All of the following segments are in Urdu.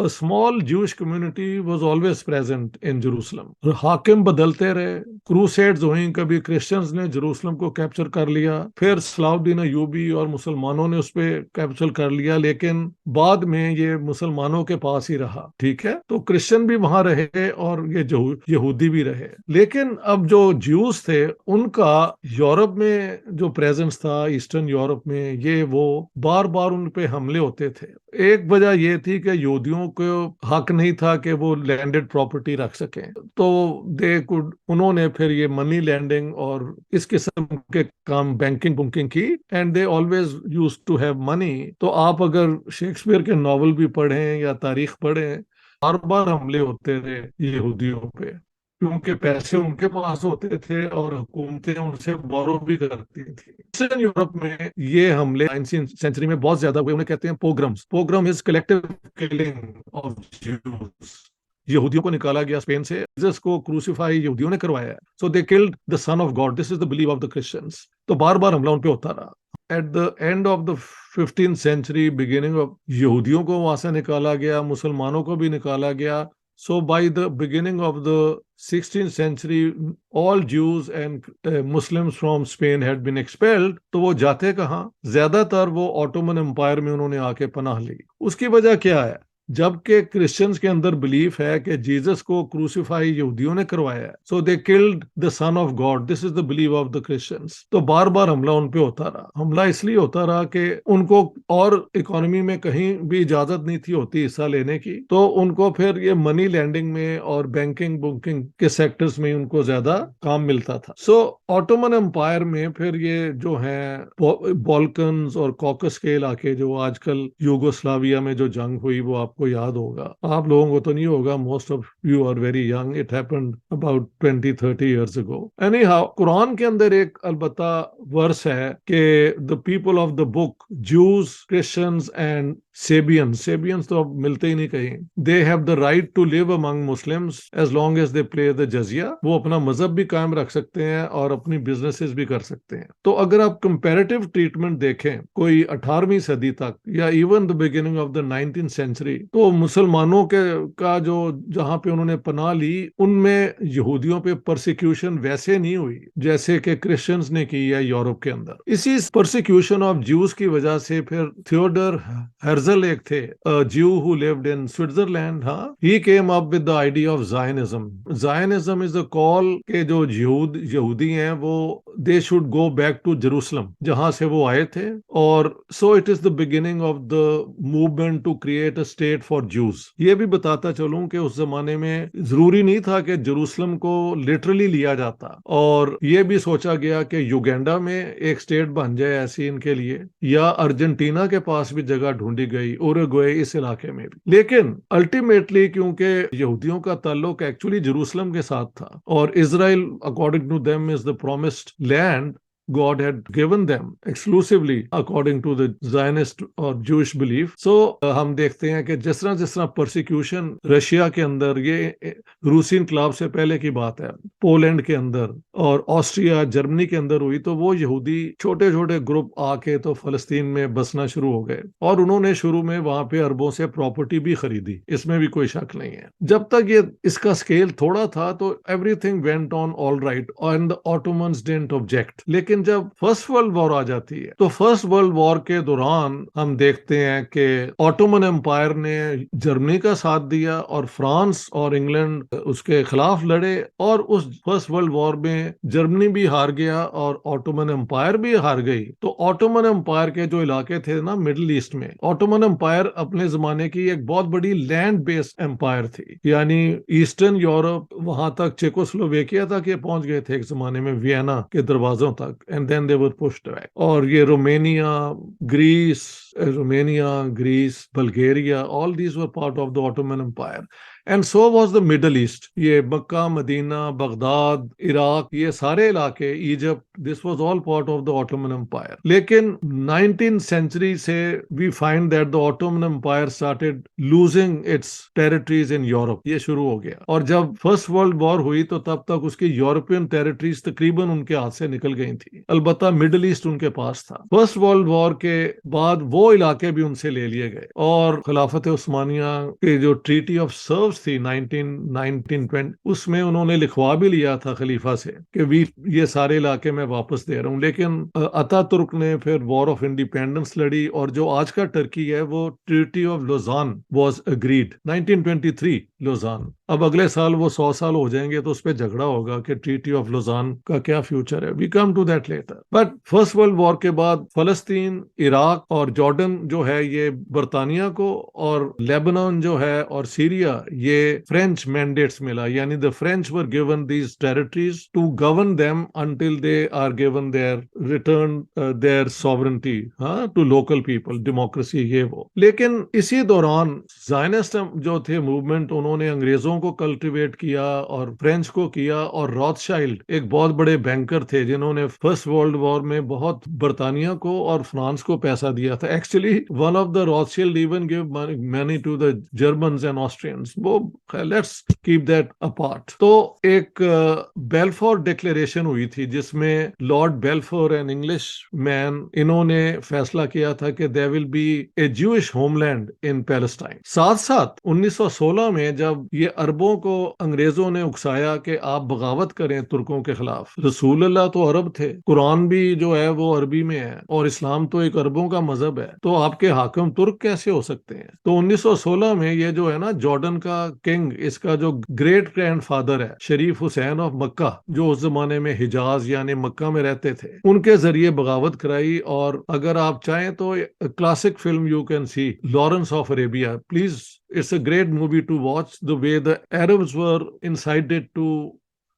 a small Jewish community was always present in Jerusalem. حاکم بدلتے رہے، کروسیڈز ہوئیں، کبھی کرسچنز نے جروسلم کو کیپچر کر لیا، پھر صلاح الدین ایوبی اور مسلمانوں نے اس پہ کیپچر کر لیا، لیکن بعد میں یہ مسلمانوں کے پاس ہی رہا. ٹھیک ہے، تو کرسچن بھی وہاں رہے اور یہ یہودی بھی رہے. لیکن اب جو جیوز تھے ان کا یورپ میں جو پریزنس تھا، ایسٹرن یورپ میں، یہ وہ بار بار ان پہ حملے ہوتے تھے. ایک وجہ یہ تھی کہ یہودیوں کو حق نہیں تھا کہ وہ لینڈڈ پراپرٹی رکھ سکیں، تو انہوں نے پھر یہ منی لینڈنگ اور اس قسم کے کام، بینکنگ بنکنگ کی. And they always use to have money. تو آپ اگر شیکسپیئر کے ناول بھی پڑھیں یا تاریخ پڑھیں، بار بار حملے ہوتے رہے یہودیوں پہ، کیونکہ پیسے ان کے پاس ہوتے تھے اور حکومتیں ان سے بورو بھی کرتی تھی. ایسٹرن یورپ میں یہ حملے 19th سینچری میں بہت زیادہ ہوئے. انہیں کہتے ہیں پوگرمز. پوگرم از کلیکٹیو کلنگ آف جیوز. یہودیوں کو نکالا گیا اسپین سے، جیسس کو کروسیفائی یہودیوں نے کروایا. So they killed the son of God. This is the belief of the Christians. تو بار بار حملہ ان پہ ہوتا رہا. At the end of the 15th century, beginning of, یہودیوں کو وہاں سے نکالا گیا، مسلمانوں کو بھی نکالا گیا. So by the beginning of the 16th century, all Jews and Muslims from Spain had been expelled. تو وہ جاتے کہاں؟ زیادہ تر وہ آٹومن امپائر میں انہوں نے آ کے پناہ لی. اس کی وجہ کیا ہے؟ جبکہ کرسچنز کے اندر بلیف ہے کہ جیزس کو کروسیفائی یہودیوں نے کروایا ہے. So they killed the son of God. This is the belief of the Christians. تو بار بار حملہ ان پہ ہوتا رہا. حملہ اس لیے ہوتا رہا کہ ان کو اور اکانومی میں کہیں بھی اجازت نہیں تھی ہوتی حصہ لینے کی، تو ان کو پھر یہ منی لینڈنگ میں اور بینکنگ بنکنگ کے سیکٹرز میں ان کو زیادہ کام ملتا تھا. سو آٹومن امپائر میں پھر یہ جو ہیں بالکنز اور کوکس کے علاقے، جو آج کل یوگوسلاویا میں جو جنگ ہوئی، وہ آپ کو یاد ہوگا. آپ لوگوں کو تو نہیں ہوگا، most of you are very young. It happened about 20-30 years ago. Anyhow ہاؤ، قرآن کے اندر ایک البتہ ورس ہے کہ the people of the book, Jews, Christians and Sabians تو اب ملتے ہی نہیں کہیں. They have the right to live among Muslims as long as they pay the jizya. وہ اپنا مذہب بھی قائم رکھ سکتے ہیں اور اپنی بزنسز بھی کر سکتے ہیں. تو اگر آپ کمپیریٹو ٹریٹمنٹ دیکھیں کوئی 18ویں صدی تک یا even the beginning of the 19th century, تو مسلمانوں کا جو جہاں پہ انہوں نے پناہ لی، ان میں یہودیوں پہ پرسیکیوشن ویسے نہیں ہوئی جیسے کہ کرسچنز نے کی ہے یورپ کے اندر. اسی پرسیکیوشن آف جیوز کی وجہ سے پھر تھیوڈر ہرزل ایک تھے، Jew who lived in Switzerland. ہاں، he came up with the idea of Zionism. Zionism is a call کہ جو یہودی ہیں وہ they should go back to Jerusalem, جہاں سے وہ آئے تھے. اور so it is the beginning of the movement to create a state for Jews. یہ بھی بتاتا چلوں کہ اس زمانے میں ضروری نہیں تھا کہ جروسلم کو لٹرلی لیا جاتا، اور یہ بھی سوچا گیا کہ یوگینڈا میں ایک اسٹیٹ بن جائے ایسی ان کے لیے، یا ارجنٹینا کے پاس بھی جگہ ڈھونڈی گئی، اوروگوئے اس علاقے میں بھی. لیکن الٹیمیٹلی کیونکہ یہودیوں کا تعلق ایکچولی جروسلم کے ساتھ تھا، اور Israel according to them is the promised land God had given them exclusively according to the Zionist or Jewish belief. So ہم دیکھتے ہیں کہ جس طرح پرسیکیوشن رشیا کے اندر، یہ روسی انقلاب سے پہلے کی بات ہے، پولینڈ کے اندر اور آسٹریا، جرمنی کے اندر ہوئی، تو وہ یہودی چھوٹے چھوٹے گروپ آ کے تو فلسطین میں بسنا شروع ہو گئے، اور انہوں نے شروع میں وہاں پہ اربوں سے پراپرٹی بھی خریدی. اس میں بھی کوئی شک نہیں ہے. جب تک یہ اس کا اسکیل تھوڑا تھا تو every thing went on all right and the Ottomans didn't object. لیکن جب فرسٹ ورلڈ وار آ جاتی ہے تو فرسٹ ورلڈ وار کے دوران ہم دیکھتے ہیں کہ آٹومن امپائر نے جرمنی کا ساتھ دیا، اور فرانس اور انگلینڈ اس کے خلاف لڑے، اور اس فرسٹ ورلڈ وار میں جرمنی بھی ہار گیا اور آٹومن امپائر بھی ہار گئی. تو آٹومن امپائر کے جو علاقے تھے نا مڈل ایسٹ میں، آٹومن امپائر اپنے زمانے کی ایک بہت بڑی لینڈ بیسڈ امپائر تھی. یعنی ایسٹرن یورپ وہاں تک چیکوسلوویکیا تک یہ پہنچ گئے تھے ایک زمانے میں، وینا کے دروازوں تک. And then they were pushed back. اور یہ Romania, Greece, Bulgaria, all these were part of the Ottoman Empire. And so was the Middle East. یہ مکہ، مدینہ، بغداد، عراق، یہ سارے علاقے، Egypt, this was all part of the Ottoman Empire. لیکن 19th century سے we find that the Ottoman Empire started losing its territories in Europe. یہ شروع ہو گیا، اور جب فرسٹ ورلڈ وار ہوئی تو تب تک اس کی یورپین ٹیریٹریز تقریباً ان کے ہاتھ سے نکل گئی تھی. البتہ مڈل ایسٹ ان کے پاس تھا. فرسٹ ورلڈ وار کے بعد وہ علاقے بھی ان سے لے لیے گئے، اور خلافت عثمانیہ کے جو ٹریٹی آف سروس اسپیچ تھی 1920 اس میں انہوں نے لکھوا بھی لیا تھا خلیفہ سے کہ یہ سارے علاقے میں واپس دے رہا ہوں، لیکن اتا ترک نے پھر وار آف انڈیپینڈنس لڑی اور جو آج کا ٹرکی ہے وہ treaty of Luzon was agreed 1923 Luzon. اب اگلے سال وہ 100 سال ہو جائیں گے تو اس پہ جھگڑا ہوگا کہ ٹریٹی آف لوزان کا کیا فیوچر ہے. We come to that later. But first world war کے بعد فلسطین، عراق اور جارڈن جو ہے یہ برطانیہ کو، اور لیبنان جو ہے اور سیریا یہ فرینچ مینڈیٹس ملا، یعنی the French were given these territories to govern them until they are given their return their sovereignty to local people, democracy یہ وہ. لیکن اسی دوران زائنسٹ جو تھے موومنٹ، انہوں نے انگریزوں کو کلٹیویٹ کیا اور فرینچ کو کیا، اور روتشائلڈ ایک بہت بڑے بینکر تھے جنہوں نے فرسٹ ورلڈ وار میں بہت برطانیہ کو اور فرانس کو پیسہ دیا تھا. Actually one of the Rothschild even gave money to the Germans and Austrians. وہ لیٹس کیپ دیٹ اپارٹ. تو ایک بیلفور ڈکلیریشن ہوئی تھی جس میں لارڈ بیلفور اینڈ انگلش مین انہوں نے فیصلہ کیا تھا کہ there will be a Jewish homeland in Palestine. ساتھ ساتھ 1916 میں جب یہ عربوں کو انگریزوں نے اکسایا کہ آپ بغاوت کریں ترکوں کے خلاف، رسول اللہ تو عرب تھے، قرآن بھی جو ہے وہ عربی میں ہے، اور اسلام تو ایک عربوں کا مذہب ہے، تو آپ کے حاکم ترک کیسے ہو سکتے ہیں؟ تو 1916 میں یہ جو ہے نا جارڈن کا کنگ، اس کا جو گریٹ گرینڈ فادر ہے شریف حسین آف مکہ، جو اس زمانے میں حجاز یعنی مکہ میں رہتے تھے، ان کے ذریعے بغاوت کرائی. اور اگر آپ چاہیں تو classic film you can see Lawrence of Arabia, please it's a great movie to watch, the way the Arabs were incited to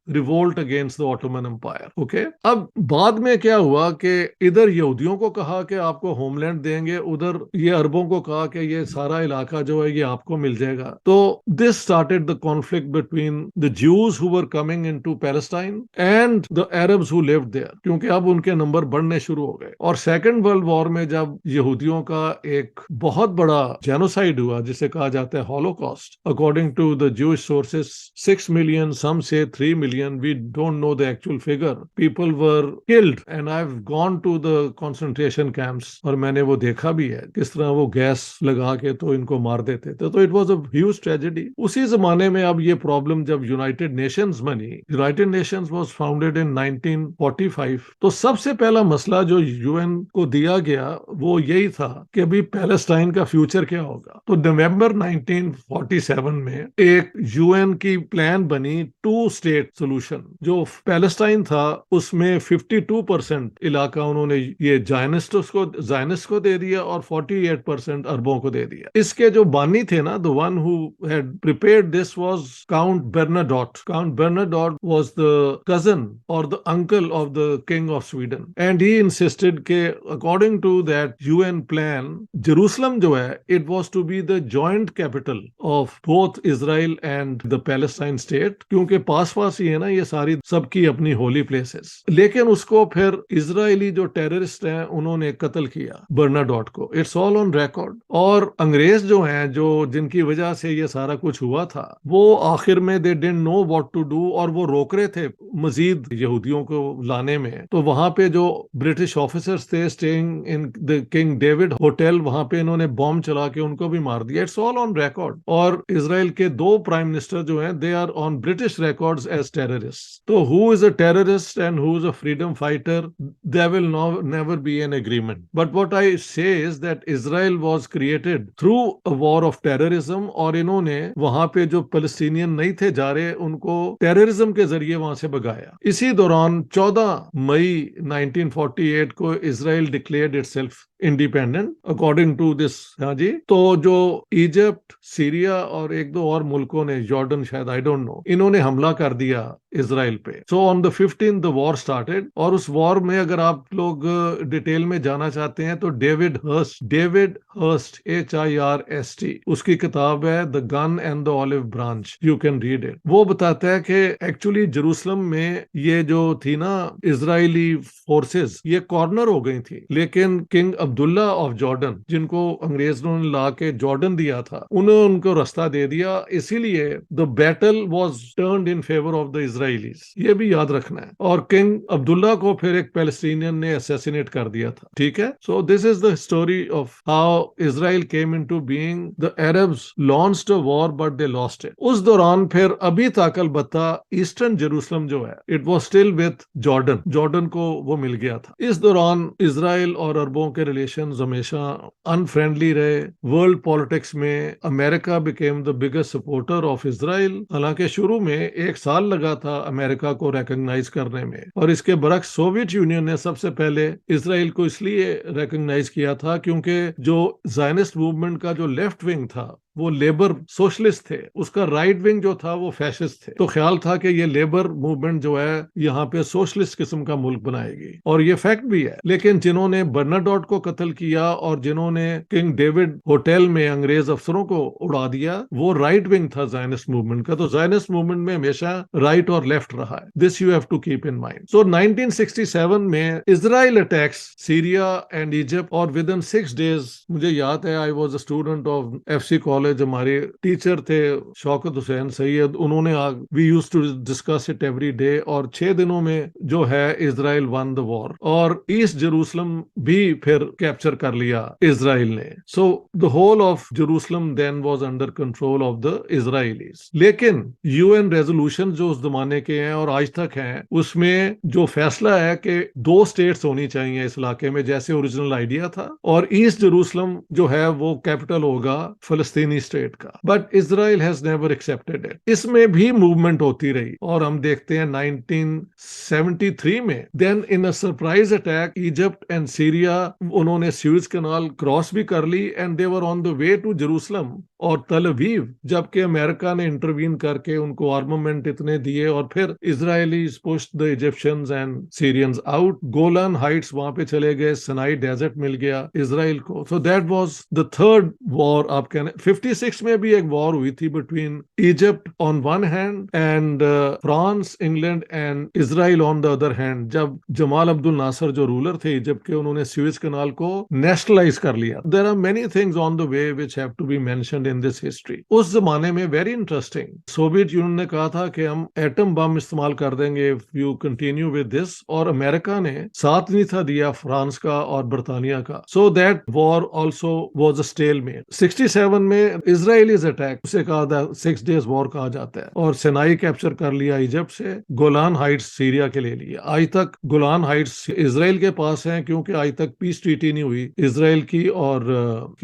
revolt against the Ottoman empire. Okay, اب بعد میں کیا ہوا کہ ادھر یہودیوں کو کہا کہ آپ کو ہوم لینڈ دیں گے، ادھر یہ عربوں کو کہا کہ یہ سارا علاقہ جو ہے یہ آپ کو مل جائے گا. تو this started the conflict between the Jews who were coming into Palestine and the Arabs who lived there, کیونکہ اب ان کے نمبر بڑھنے شروع ہو گئے. اور سیکنڈ ورلڈ وار میں جب یہودیوں کا ایک بہت بڑا جینوسائڈ ہوا جسے کہا جاتا ہے ہولوکاسٹ، اکارڈنگ ٹو دا جوش sources 6 million, some say 3 million. We don't know the actual figure. People were killed and I've gone to the concentration camps اور میں نے وہ دیکھا بھی ہے کس طرح وہ گیس لگا کے تو ان کو مار دیتے تھے. تو it was a huge tragedy. اسی زمانے میں اب یہ پرابلم جب یونائٹڈ نیشنز بنی، United nations was founded in 1945. تو سب سے پہلا مسئلہ جو یو این کو دیا گیا وہ یہی تھا کہ ابھی پیلسٹائن کا فیوچر کیا ہوگا. تو نومبر 1947 میں ایک یو این کی پلان بنی 2 state سولوشن. جو پیلسٹائن تھا اس میں 52% علاقہ انہوں نے یہ زائنسٹ کو دے دیا اور 48% عربوں کو دے دیا. اس کے جو بانی تھے نا، the one who had prepared this was Count Bernadotte. Count Bernadotte was the cousin or the uncle of the king of Sweden, and he insisted کہ according to that UN plan Jerusalem جو ہے it was to be the joint capital of both Israel and the Palestine state، کیونکہ پاس ہی ہے نا یہ ساری سب کی اپنی ہولی پلیسز. لیکن اس کو پھر اسرائیلی جو ٹیررسٹ ہیں انہوں نے قتل کیا برناڈوٹ کو. It's all on record. اور انگریز جو ہیں جن کی وجہ سے یہ سارا کچھ ہوا تھا، وہ آخر میں they didn't know what to do, اور وہ روک رہے تھے مزید یہودیوں کو لانے میں. تو وہاں پہ جو برٹش آفیسرز تھے staying in the king David hotel, وہاں پہ انہوں نے بم چلا کے ان کو بھی مار دیا. It's all on record. اور اسرائیل کے 2 پرائم منسٹر جو ہیں they are on British records as terrorists. So who is a terrorist and who is a freedom fighter? There will never be an agreement. But what I say is that Israel was created through a war of terrorism, اور انہوں نے وہاں پہ جو فلسطینین نہیں تھے جا رہے ان کو ٹیررزم کے ذریعے وہاں سے بگایا. اسی دوران 14 مئی 1948 کو اسرائیل declared itself independent according to this. ہاں جی. تو جو ایجپٹ، سیریا اور 1-2 اور ملکوں نے، جارڈن شاید I don't know، انہوں نے حملہ کر دیا اسرائیل پہ. سو آن دا 15 the war started. اور اس وار میں اگر آپ لوگ ڈیٹیل میں جانا چاہتے ہیں تو ڈیوڈ ہرسٹ HIRST اس کی کتاب ہے The Gun and the Olive Branch. You can read it. وہ بتاتا ہے کہ ایکچولی جروسلم میں یہ جو تھی نا اسرائیلی فورسز یہ کارنر ہو گئی تھی، لیکن کنگ عبداللہ آف جارڈن جن کو انگریزوں نے لا کے جارڈن دیا تھا، انہوں نے ان کو رستہ دے دیا. اسی لیے the battle was turned in favor of the Israel Israelis. یہ بھی یاد رکھنا ہے. اور کنگ عبداللہ کو پھر ایک پیلسٹینین نے اسیسینیٹ کر دیا تھا. ٹھیک ہے. So this is the story of how Israel came into being. The Arabs launched a war but they lost it. اس دوران پھر ابھی تک البتہ ایسٹرن جیروسلم جو ہے it was still with Jordan کو وہ مل گیا تھا. اس دوران اسرائیل اور عربوں کے ریلیشنز ہمیشہ انفرینڈلی رہے. ورلڈ پالیٹکس میں امریکہ became the biggest supporter of Israel. حالانکہ شروع میں 1 سال لگا تھا امریکہ کو ریکگنائز کرنے میں, اور اس کے برعکس سوویت یونین نے سب سے پہلے اسرائیل کو اس لیے ریکگنائز کیا تھا کیونکہ جو زائنسٹ موومنٹ کا جو لیفٹ ونگ تھا وہ لیبر سوشلسٹ تھے, اس کا رائٹ ونگ جو تھا وہ فیشسٹ تھے. تو خیال تھا کہ یہ لیبر موومنٹ جو ہے یہاں پہ سوشلسٹ قسم کا ملک بنائے گی, اور یہ فیکٹ بھی ہے. لیکن جنہوں نے برناڈوٹ کو قتل کیا اور جنہوں نے کنگ ڈیوڈ ہوٹل میں انگریز افسروں کو اڑا دیا, وہ رائٹ ونگ تھا زائنسٹ موومنٹ کا. تو زائنسٹ موومنٹ میں ہمیشہ رائٹ اور لیفٹ رہا ہے. This you have to keep in mind. So 1967 میں Israel attacks Syria and Egypt, اور ود ان 6 days, مجھے یاد ہے I was a student of FC college, ہمارے ٹیچر تھے شوکت حسین سید, انہوں نے we used to discuss it every day, اور 6 دنوں میں جو ہے اسرائیل ون دا وار, اور ایسٹ جیروسلم بھی پھر کیپچر کر لیا اسرائیل نے. So the whole of Jerusalem then was under control of the Israelis. لیکن UN ریزولوشن جو اس زمانے کے ہیں اور آج تک ہیں, اس میں جو فیصلہ ہے کہ 2 اسٹیٹس ہونی چاہیے اس علاقے میں, جیسے اوریجنل آئیڈیا تھا, اور ایسٹ جیروسلم جو ہے وہ کیپٹل ہوگا فلسطینی اسٹیٹ کا. But Israel has never accepted it. اس میں بھی موومنٹ ہوتی رہی, اور ہم دیکھتے ہیں 1973 میں then in a surprise attack Egypt and Syria, انہوں نے سوئز کینال کراس بھی کر لی, and they were on the way to Jerusalem اور تل اویو, جبکہ امریکہ نے انٹروین کر کے ان کو آرمامنٹ اتنے دیے, اور پھر Israelis pushed the Egyptians and Syrians out. Golan heights وہاں پہ چلے گئے, سنائی ڈیزرٹ مل گیا اسرائیل کو. So that was the third war. آپ کہنے 56 میں بھی ایک وار ہوئی تھی between Egypt on one hand and France, England and Israel on the other hand, جب جمال عبد الناصر جو رولر تھے ایجپٹ کے, انہوں نے سوئز کنال کو نیشنلائز کر لیا. There are many things on the way which have to be mentioned in this history. اس زمانے میں ویری انٹرسٹنگ, سوویت یونین نے کہا تھا کہ ہم ایٹم بم استعمال کر دیں گے if you continue with this, اور امریکہ نے ساتھ نہیں تھا دیا فرانس کا اور برطانیہ کا. So that war also was a stalemate. 67 میں اسرائیلیز اٹیک, اسے کہا تھا 6 days وار کہا جاتا ہے, اور سینائی کیپچر کر لیا ایجپٹ سے, گولان ہائٹس سیریا کے لے لیا. آج تک گولان ہائٹس اسرائیل کے پاس ہیں, کیونکہ آج تک پیس ٹریٹی نہیں ہوئی اسرائیل کی اور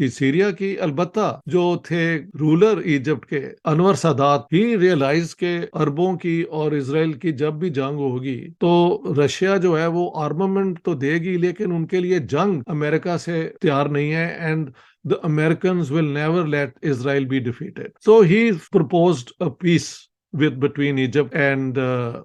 سیریا کی. البتہ جو تھے رولر ایجپٹ کے انور سادات, ہی ریئلائز کہ عربوں کی اور اسرائیل کی جب بھی جنگ ہوگی تو رشیا جو ہے وہ آرمامنٹ تو دے گی, لیکن ان کے لیے جنگ امریکہ سے تیار نہیں ہے, and the Americans will never let Israel be defeated. So he proposed a peace between Egypt and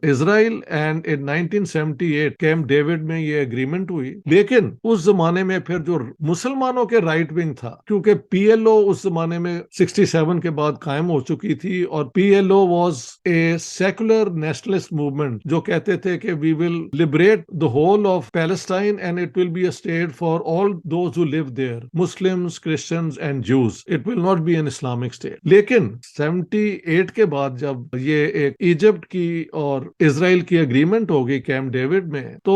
Israel, and in 1978 camp David میں یہ اگریمنٹ ہوئی. لیکن اس زمانے میں پھر جو مسلمانوں کے رائٹ ونگ تھا, کیونکہ PLO اس زمانے میں 67 کے بعد قائم ہو چکی تھی, اور PLO was a secular nationalist movement جو کہتے تھے کہ we will liberate the whole of Palestine and it will be a state for all those who live there, Muslims, Christians and Jews. It will not be an Islamic state. لیکن 78 کے بعد جب یہ ایک ایجپٹ کی اور اسرائیل کی اگریمنٹ ہوگی کیمپ ڈیوڈ میں, تو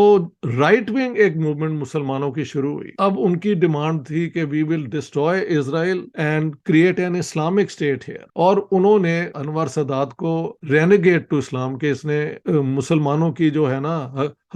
رائٹ ونگ ایک موومنٹ مسلمانوں کی شروع ہوئی. اب ان کی ڈیمانڈ تھی کہ we will destroy Israel and create an Islamic state here, اور انہوں نے انور سادات کو رینیگیٹ ٹو اسلام کہ اس نے مسلمانوں کی جو ہے نا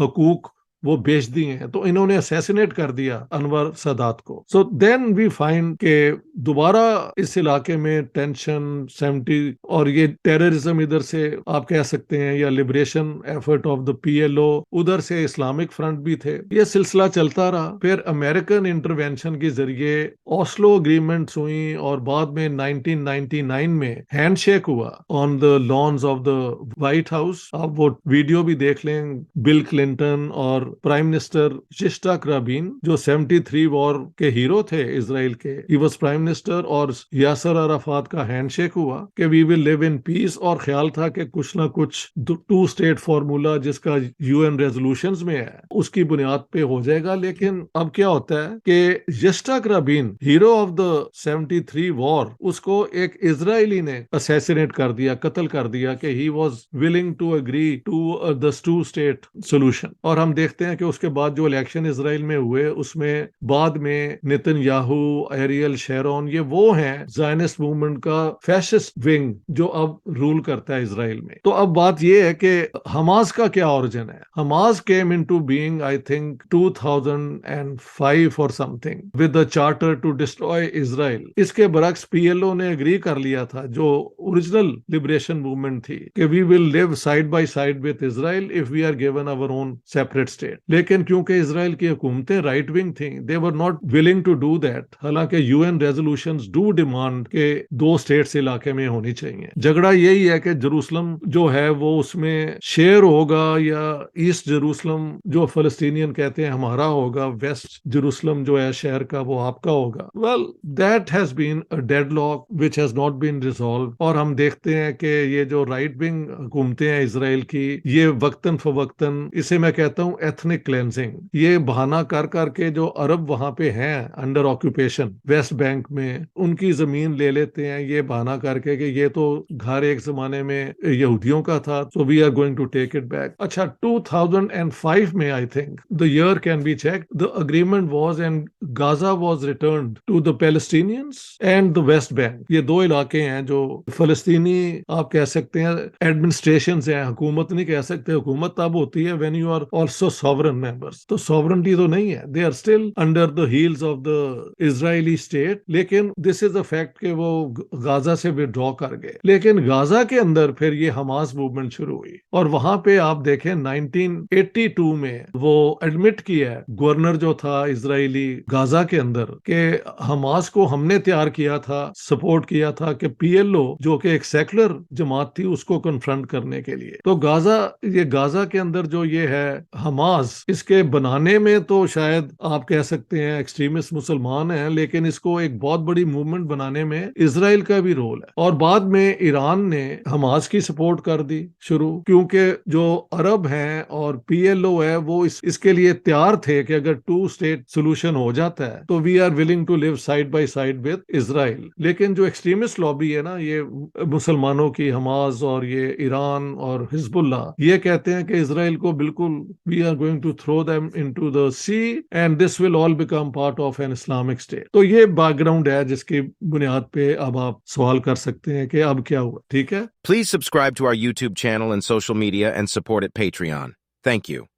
حقوق وہ بیچ دیے ہیں, تو انہوں نے اسیسینیٹ کر دیا انور سادات کو. سو دین وی فائنڈ کہ دوبارہ اس علاقے میں ٹینشن 70, اور یہ ٹیررزم ادھر سے آپ کہہ سکتے ہیں, یا liberation effort of the PLO, ادھر سے اسلامک فرنٹ بھی تھے. یہ سلسلہ چلتا رہا. پھر امریکن انٹروینشن کے ذریعے اوسلو اگریمنٹس ہوئیں, اور بعد میں 1999 میں ہینڈ شیک ہوا on the lawns of the White House. آپ وہ ویڈیو بھی دیکھ لیں, بل کلنٹن اور پرائم منسٹر ششتاک رابین جو 73 وار کے ہیرو تھے اسرائیل کے, ہی واز پرائم منسٹر, اور یاسر عرفات کا ہینڈ شیک ہوا کہ وی ول لیو ان پیس, اور خیال تھا کہ کچھ نہ کچھ 2 اسٹیٹ فارمولا جس کا UN ریزولوشنز میں ہے اس کی بنیاد پہ ہو جائے گا. لیکن اب کیا ہوتا ہے کہ یشتاک رابین, ہیرو آف دا 73 وار, اس کو ایک اسرائیلی نے اسیسینیٹ کر دیا, قتل کر دیا کہ he was willing to agree to the 2 state solution. اور ہم دیکھتے ہیں کہ اس کے بعد جو الیکشن اسرائیل میں ہوئے اس میں بعد میں نتن یاہو, ایریل شیرون, یہ وہ ہیں زائنسٹ موومنٹ کا فیشسٹ ونگ جو اب رول کرتا ہے اسرائیل میں. تو اب بات یہ ہے کہ حماس کا کیا اوریجن ہے. Hamas came into being I think 2005 اور something with the charter to destroy Israel. اس کے برعکس PLO نے اگری کر لیا تھا, جو اوریجنل لبریشن موومنٹ تھی, کہ we will live side by side with Israel if we are given our own separate state. لیکن کیونکہ اسرائیل کی حکومتیں رائٹ ونگ تھیں, they were not willing to do that. حالانکہ UN ریزولوشنز ڈو ڈیمانڈ کہ 2 اسٹیٹس علاقے میں ہونی چاہیے. جھگڑا یہی ہے کہ جروسلم جو ہے وہ اس میں شیئر ہوگا یا ایسٹ جروسلم جو فلسطینین کہتے ہیں ہمارا ہوگا, ویسٹ جروسلم جو ہے شہر کا وہ آپ کا ہوگا. Well that has been a deadlock which has not been resolved. اور ہم دیکھتے ہیں کہ یہ جو رائٹ ونگ حکومتیں ہیں اسرائیل کی, یہ وقتاً فوقتاً, اسے میں کہتا ہوں ایتھنک کلینزنگ, یہ بہانہ کر کر کے جو عرب وہاں پہ ہیں انڈر آکوپیشن ویسٹ بینک میں, ان کی زمین لے لیتے ہیں یہ بہانہ کر کے کہ یہ تو گھر ایک زمانے میں یہودیوں کا تھا, so we are going to take it back. اچھا 2005 میں I think the year can be checked, the agreement was and Gaza was returned to the Palestinians and the West Bank. یہ 2 علاقے ہیں جو فلسطینی آپ کہہ سکتے ہیں ایڈمنسٹریشنز ہیں, حکومت نہیں کہہ سکتے. حکومت تب ہوتی ہے when you are also sovereign members. تو sovereignty تو نہیں ہے, they are still under the heels of the Israeli state. لیکن this is a fact کہ وہ غازہ سے withdraw کر گئے. لیکن غازہ کے اندر پھر یہ حماس موومنٹ شروع ہوئی, اور وہاں پہ آپ دیکھیں 1982 میں وہ ایڈمٹ کیا ہے گورنر جو تھا اسرائیلی غازہ کے اندر کہ حماس کو ہم نے تیار کیا تھا, سپورٹ کیا تھا کہ PLO جو کہ ایک سیکولر جماعت تھی اس کو کنفرنٹ کرنے کے لیے. تو غازہ کے اندر جو یہ ہے حماس, اس کے بنانے میں تو شاید آپ کہہ سکتے ہیں ایکسٹریمسٹ مسلمان ہیں, لیکن اس کو ایک بہت بڑی موومنٹ بنانے میں اسرائیل کا بھی رول ہے. اور بعد میں ایران نے حماس کی سپورٹ کر دی شروع, کیونکہ جو عرب ہیں اور PLO ہے وہ اس کے لیے تیار تھے کہ اگر 2 اسٹیٹ سولوشن ہو جاتا ہے تو we are willing to live side by side with Israel. لیکن جو ایکسٹریمسٹ لابی ہے نا, یہ مسلمانوں کی حماس اور یہ ایران اور حزب اللہ, یہ کہتے ہیں کہ اسرائیل کو بالکل we are going to throw them into the sea and this will all become part of an Islamic state. تو یہ بیک گراؤنڈ ہے جس کی بنیاد پہ اب آپ سوال کر سکتے ہیں کہ اب کیا ہوا. ٹھیک ہے, Please subscribe to our YouTube channel and social media and support at Patreon. Thank you.